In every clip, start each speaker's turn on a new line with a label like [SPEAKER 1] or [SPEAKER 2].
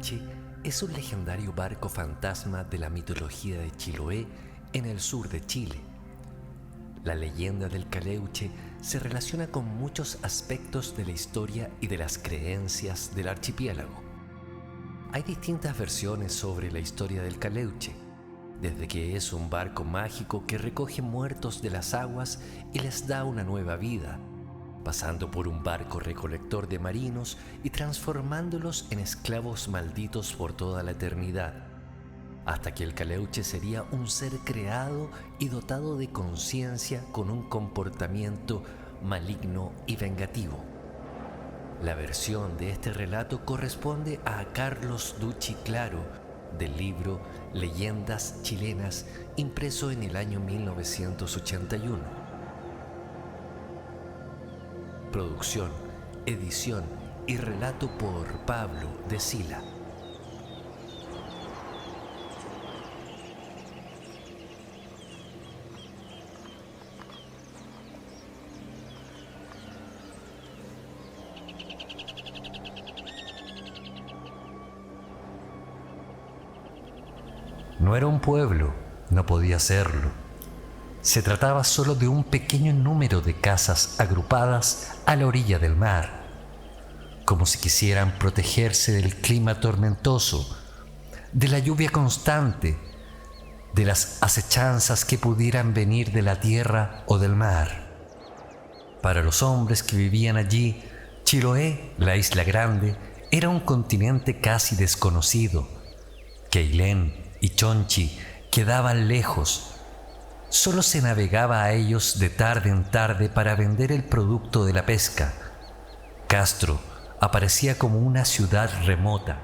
[SPEAKER 1] Caleuche es un legendario barco fantasma de la mitología de Chiloé en el sur de Chile. La leyenda del Caleuche se relaciona con muchos aspectos de la historia y de las creencias del archipiélago. Hay distintas versiones sobre la historia del Caleuche, desde que es un barco mágico que recoge muertos de las aguas y les da una nueva vida, pasando por un barco recolector de marinos y transformándolos en esclavos malditos por toda la eternidad, hasta que el Caleuche sería un ser creado y dotado de conciencia con un comportamiento maligno y vengativo. La versión de este relato corresponde a Carlos Ducci Claro, del libro Leyendas Chilenas, impreso en el año 1981. Producción, edición y relato por Pablo de Sila. No era un pueblo, no podía serlo. Se trataba solo de un pequeño número de casas agrupadas a la orilla del mar, como si quisieran protegerse del clima tormentoso, de la lluvia constante, de las acechanzas que pudieran venir de la tierra o del mar. Para los hombres que vivían allí, Chiloé, la isla grande, era un continente casi desconocido. Queilén y Chonchi quedaban lejos. Solo se navegaba a ellos de tarde en tarde para vender el producto de la pesca. Castro aparecía como una ciudad remota.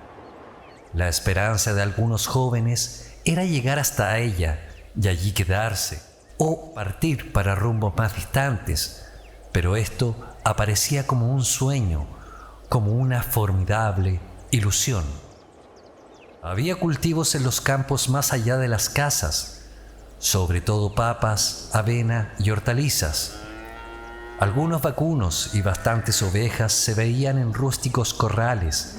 [SPEAKER 1] La esperanza de algunos jóvenes era llegar hasta ella y allí quedarse, o partir para rumbos más distantes, pero esto aparecía como un sueño, como una formidable ilusión. Había cultivos en los campos más allá de las casas, sobre todo papas, avena y hortalizas. Algunos vacunos y bastantes ovejas se veían en rústicos corrales,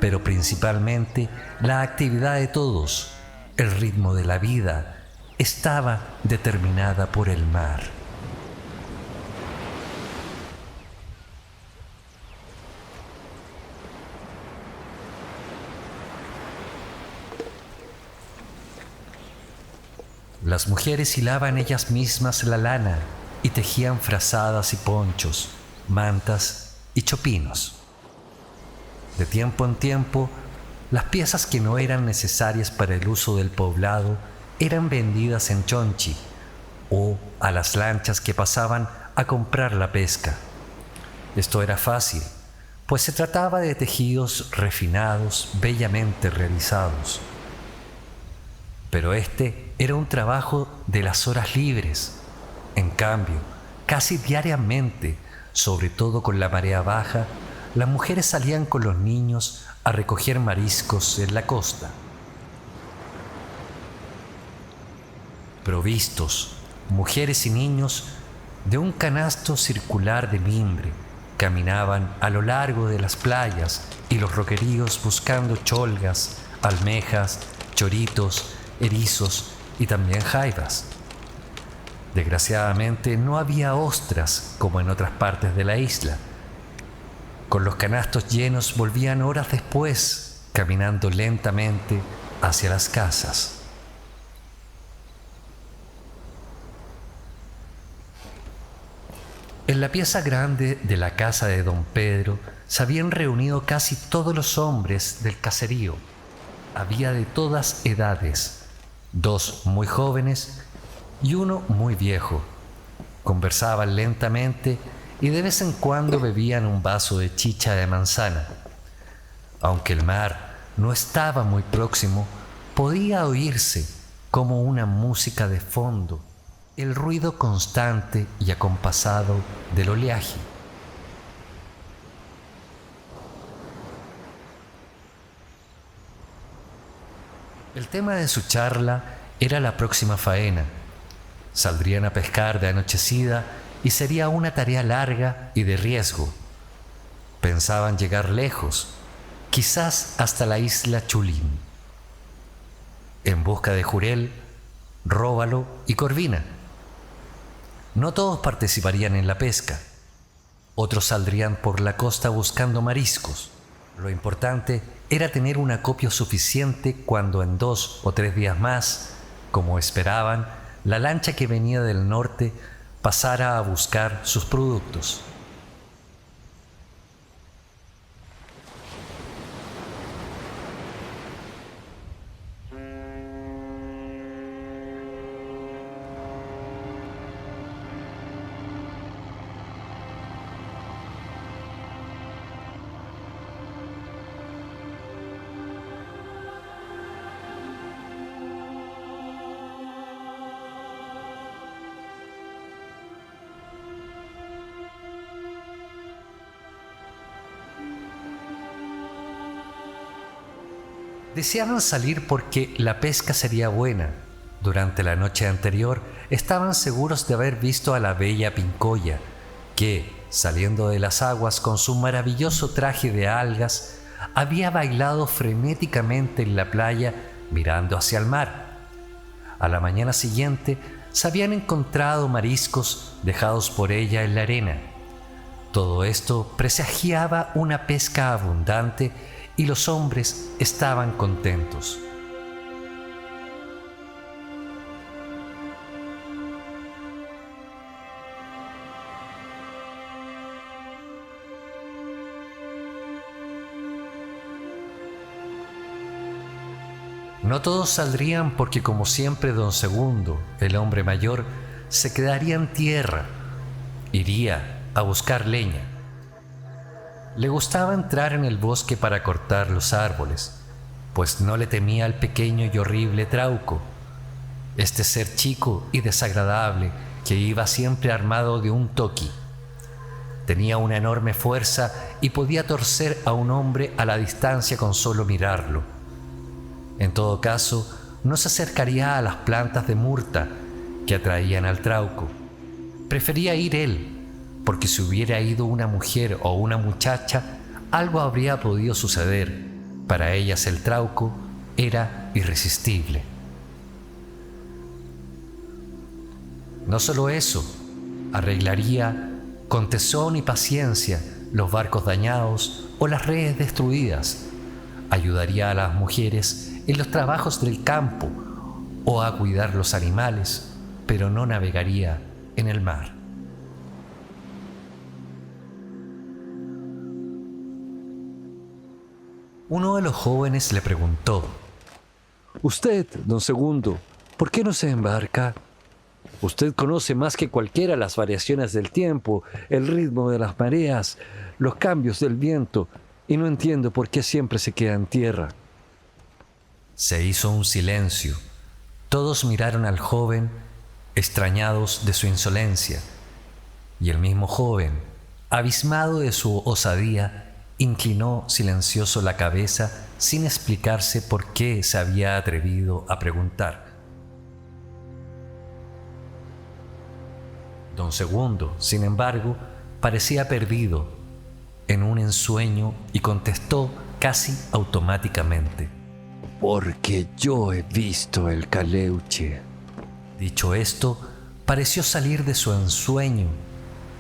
[SPEAKER 1] pero principalmente la actividad de todos, el ritmo de la vida, estaba determinada por el mar. Las mujeres hilaban ellas mismas la lana y tejían frazadas y ponchos, mantas y chopinos. De tiempo en tiempo, las piezas que no eran necesarias para el uso del poblado eran vendidas en Chonchi o a las lanchas que pasaban a comprar la pesca. Esto era fácil, pues se trataba de tejidos refinados, bellamente realizados. Pero este era un trabajo de las horas libres. En cambio, casi diariamente, sobre todo con la marea baja, las mujeres salían con los niños a recoger mariscos en la costa. Provistos, mujeres y niños, de un canasto circular de mimbre, caminaban a lo largo de las playas y los roqueríos buscando cholgas, almejas, choritos, erizos y también jaivas. Desgraciadamente no había ostras como en otras partes de la isla. Con los canastos llenos volvían horas después, caminando lentamente hacia las casas. En la pieza grande de la casa de don Pedro se habían reunido casi todos los hombres del caserío. Había de todas edades, 2 muy jóvenes y 1 muy viejo. Conversaban lentamente y de vez en cuando bebían un vaso de chicha de manzana. Aunque el mar no estaba muy próximo, podía oírse como una música de fondo, el ruido constante y acompasado del oleaje. El tema de su charla era la próxima faena. Saldrían a pescar de anochecida y sería una tarea larga y de riesgo. Pensaban llegar lejos, quizás hasta la isla Chulín, en busca de jurel, róbalo y corvina. No todos participarían en la pesca, otros saldrían por la costa buscando mariscos. Lo importante era tener un acopio suficiente cuando en 2 o 3 días más, como esperaban, la lancha que venía del norte pasara a buscar sus productos. Deseaban salir porque la pesca sería buena. Durante la noche anterior estaban seguros de haber visto a la bella Pincoya, que, saliendo de las aguas con su maravilloso traje de algas, había bailado frenéticamente en la playa mirando hacia el mar. A la mañana siguiente se habían encontrado mariscos dejados por ella en la arena. Todo esto presagiaba una pesca abundante y los hombres estaban contentos. No todos saldrían porque, como siempre, don Segundo, el hombre mayor, se quedaría en tierra. Iría a buscar leña. Le gustaba entrar en el bosque para cortar los árboles, pues no le temía al pequeño y horrible Trauco, este ser chico y desagradable que iba siempre armado de un toqui. Tenía una enorme fuerza y podía torcer a un hombre a la distancia con solo mirarlo. En todo caso, no se acercaría a las plantas de murta que atraían al Trauco. Prefería ir él, porque si hubiera ido una mujer o una muchacha, algo habría podido suceder. Para ellas el Trauco era irresistible. No solo eso, arreglaría con tesón y paciencia los barcos dañados o las redes destruidas. Ayudaría a las mujeres en los trabajos del campo o a cuidar los animales, pero no navegaría en el mar. Uno de los jóvenes le preguntó: «Usted, don Segundo, ¿por qué no se embarca? Usted conoce más que cualquiera las variaciones del tiempo, el ritmo de las mareas, los cambios del viento, y no entiendo por qué siempre se queda en tierra». Se hizo un silencio. Todos miraron al joven, extrañados de su insolencia, y el mismo joven, abismado de su osadía, inclinó silencioso la cabeza sin explicarse por qué se había atrevido a preguntar. Don Segundo, sin embargo, parecía perdido en un ensueño y contestó casi automáticamente: «Porque yo he visto el Caleuche». Dicho esto, pareció salir de su ensueño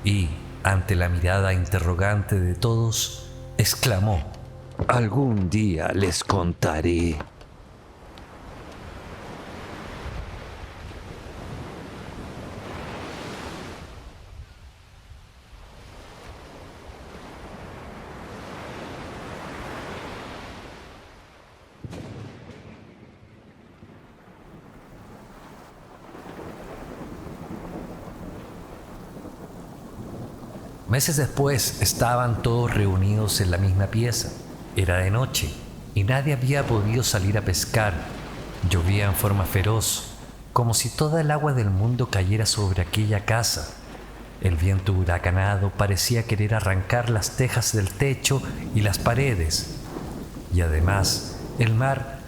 [SPEAKER 1] y, ante la mirada interrogante de todos, exclamó: «Algún día les contaré». Meses después estaban todos reunidos en la misma pieza. Era de noche y nadie había podido salir a pescar. Llovía en forma feroz, como si toda el agua del mundo cayera sobre aquella casa. El viento huracanado parecía querer arrancar las tejas del techo y las paredes. Y además, el mar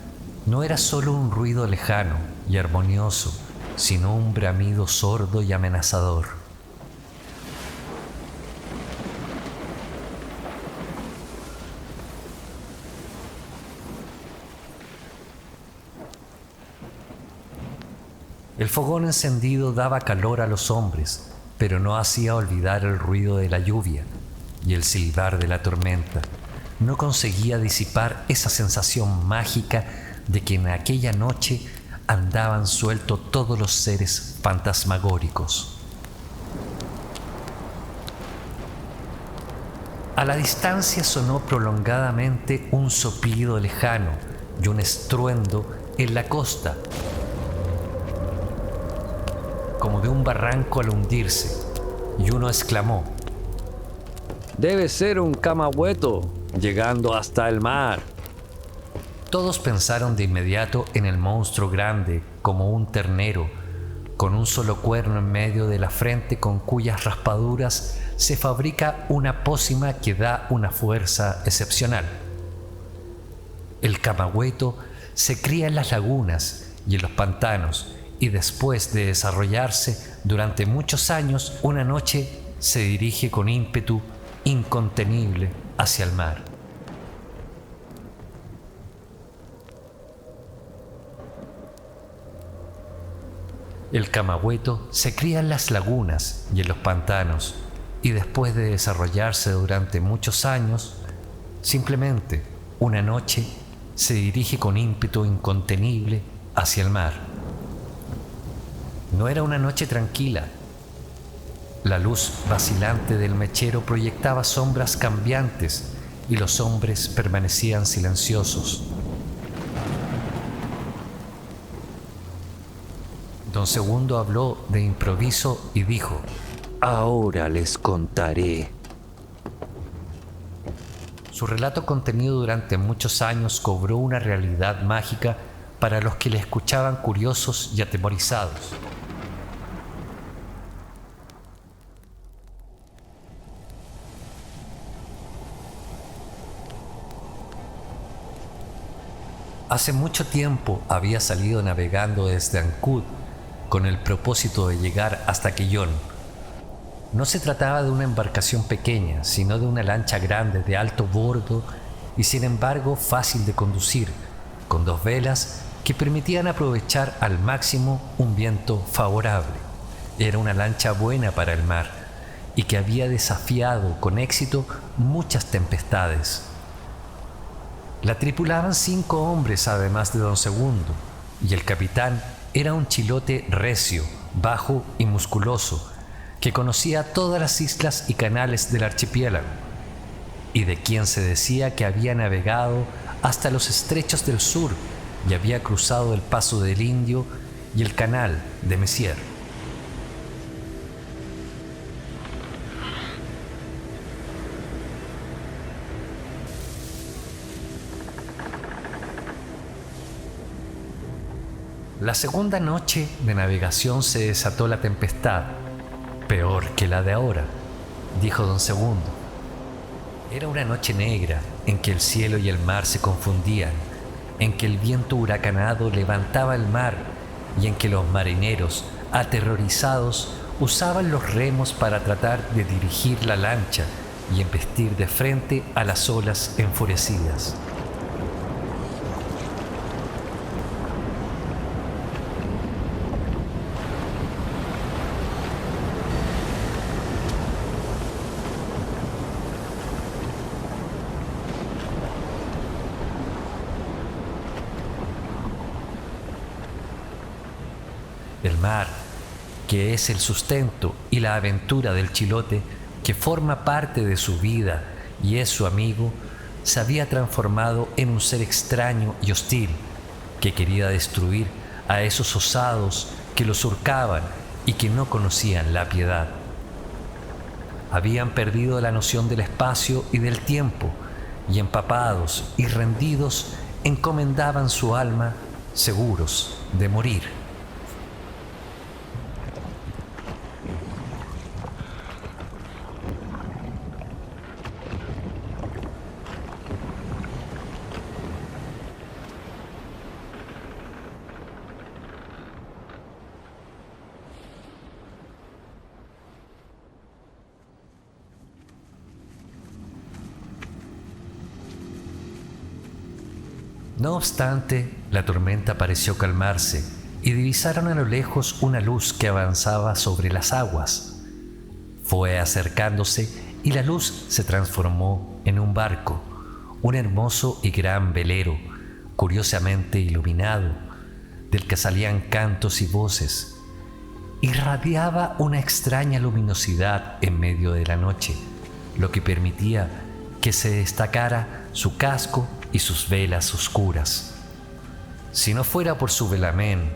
[SPEAKER 1] no era solo un ruido lejano y armonioso, sino un bramido sordo y amenazador. El fogón encendido daba calor a los hombres, pero no hacía olvidar el ruido de la lluvia y el silbar de la tormenta. No conseguía disipar esa sensación mágica de que en aquella noche andaban sueltos todos los seres fantasmagóricos. A la distancia sonó prolongadamente un soplido lejano y un estruendo en la costa, como de un barranco al hundirse, y uno exclamó:
[SPEAKER 2] Debe ser un camahueto llegando hasta el mar.
[SPEAKER 1] Todos pensaron de inmediato en el monstruo grande como un ternero, con un solo cuerno en medio de la frente, con cuyas raspaduras se fabrica una pócima que da una fuerza excepcional. El camahueto se cría en las lagunas y en los pantanos, y después de desarrollarse durante muchos años, una noche se dirige con ímpetu incontenible hacia el mar. El camahueto se cría en las lagunas y en los pantanos, y después de desarrollarse durante muchos años, simplemente una noche se dirige con ímpetu incontenible hacia el mar. No era una noche tranquila. La luz vacilante del mechero proyectaba sombras cambiantes y los hombres permanecían silenciosos. Don Segundo habló de improviso y dijo:
[SPEAKER 2] Ahora les contaré.
[SPEAKER 1] Su relato, contenido durante muchos años, cobró una realidad mágica para los que le escuchaban curiosos y atemorizados. Hace mucho tiempo había salido navegando desde Ancud con el propósito de llegar hasta Quillón. No se trataba de una embarcación pequeña, sino de una lancha grande de alto bordo y sin embargo fácil de conducir, con 2 velas que permitían aprovechar al máximo un viento favorable. Era una lancha buena para el mar y que había desafiado con éxito muchas tempestades. La tripulaban 5 hombres además de Don Segundo, y el capitán era un chilote recio, bajo y musculoso, que conocía todas las islas y canales del archipiélago, y de quien se decía que había navegado hasta los estrechos del sur y había cruzado el Paso del Indio y el Canal de Messier. La segunda noche de navegación se desató la tempestad, peor que la de ahora, dijo Don Segundo. Era una noche negra en que el cielo y el mar se confundían, en que el viento huracanado levantaba el mar y en que los marineros, aterrorizados, usaban los remos para tratar de dirigir la lancha y embestir de frente a las olas enfurecidas. El mar, que es el sustento y la aventura del chilote, que forma parte de su vida y es su amigo, se había transformado en un ser extraño y hostil, que quería destruir a esos osados que lo surcaban y que no conocían la piedad. Habían perdido la noción del espacio y del tiempo, y empapados y rendidos encomendaban su alma, seguros de morir. No obstante, la tormenta pareció calmarse y divisaron a lo lejos una luz que avanzaba sobre las aguas. Fue acercándose y la luz se transformó en un barco, un hermoso y gran velero, curiosamente iluminado, del que salían cantos y voces. Irradiaba una extraña luminosidad en medio de la noche, lo que permitía que se destacara su casco y sus velas oscuras. Si no fuera por su velamén,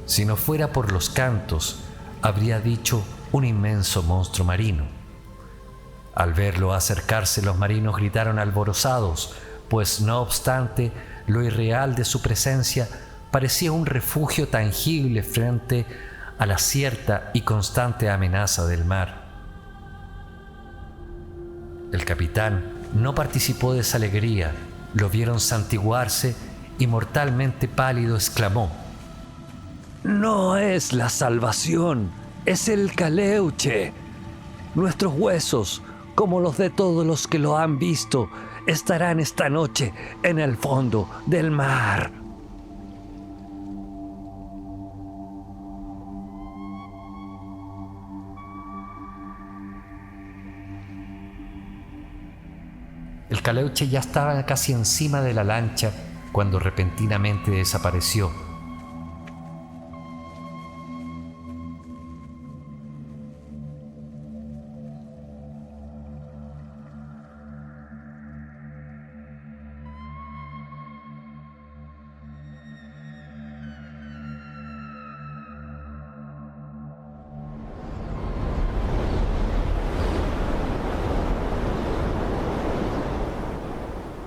[SPEAKER 1] si no fuera por los cantos, habría dicho un inmenso monstruo marino. Al verlo acercarse, los marinos gritaron alborozados, pues no obstante, lo irreal de su presencia parecía un refugio tangible frente a la cierta y constante amenaza del mar. El capitán no participó de esa alegría, lo vieron santiguarse y mortalmente pálido exclamó:
[SPEAKER 2] No es la salvación, es el Caleuche. Nuestros huesos, como los de todos los que lo han visto, estarán esta noche en el fondo del mar.
[SPEAKER 1] El Caleuche ya estaba casi encima de la lancha cuando repentinamente desapareció.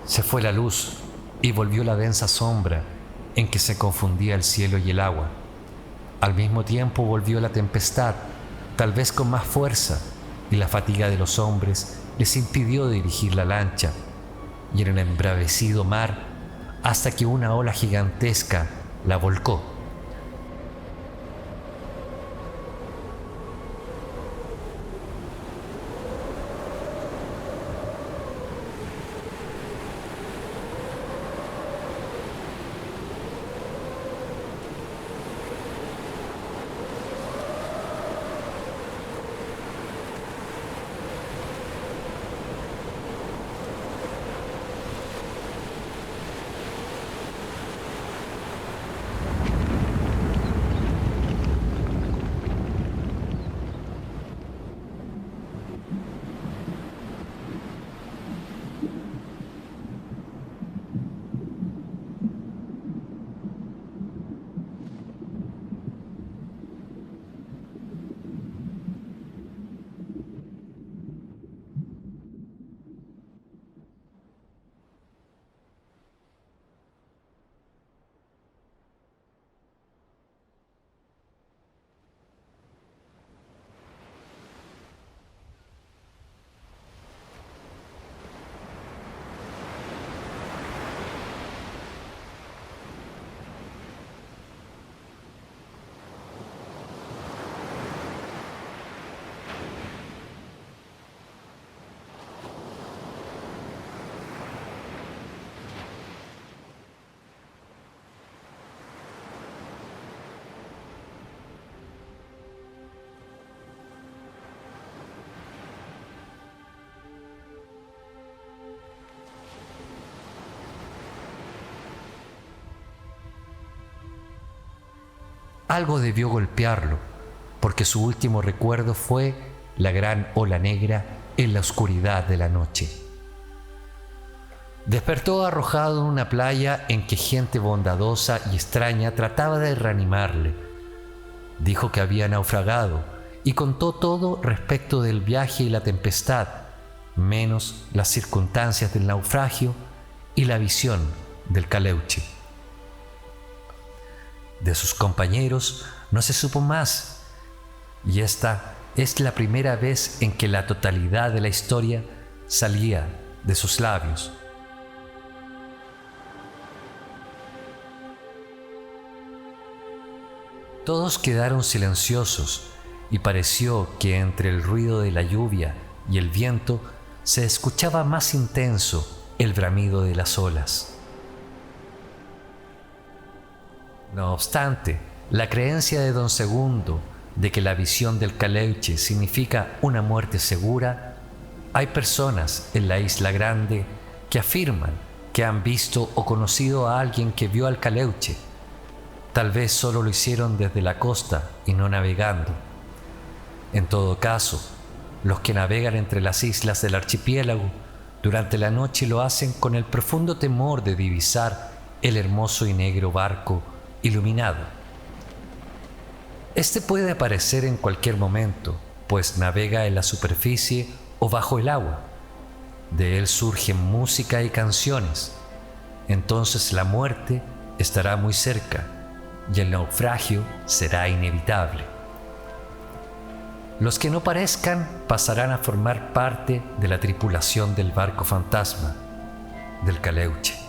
[SPEAKER 1] Se fue la luz y volvió la densa sombra en que se confundía el cielo y el agua. Al mismo tiempo volvió la tempestad, tal vez con más fuerza, y la fatiga de los hombres les impidió dirigir la lancha, y en el embravecido mar, hasta que una ola gigantesca la volcó. Algo debió golpearlo, porque su último recuerdo fue la gran ola negra en la oscuridad de la noche. Despertó arrojado en una playa en que gente bondadosa y extraña trataba de reanimarle. Dijo que había naufragado y contó todo respecto del viaje y la tempestad, menos las circunstancias del naufragio y la visión del Caleuche. De sus compañeros no se supo más, y esta es la primera vez en que la totalidad de la historia salía de sus labios. Todos quedaron silenciosos y pareció que entre el ruido de la lluvia y el viento se escuchaba más intenso el bramido de las olas. No obstante, La creencia de don Segundo de que la visión del Caleuche significa una muerte segura, hay personas en la Isla Grande que afirman que han visto o conocido a alguien que vio al Caleuche. Tal vez solo lo hicieron desde la costa y no navegando. En todo caso, los que navegan entre las islas del archipiélago durante la noche lo hacen con el profundo temor de divisar el hermoso y negro barco iluminado. Este puede aparecer en cualquier momento, pues navega en la superficie o bajo el agua. De él surgen música y canciones. Entonces la muerte estará muy cerca y el naufragio será inevitable. Los que no parezcan pasarán a formar parte de la tripulación del barco fantasma del Caleuche.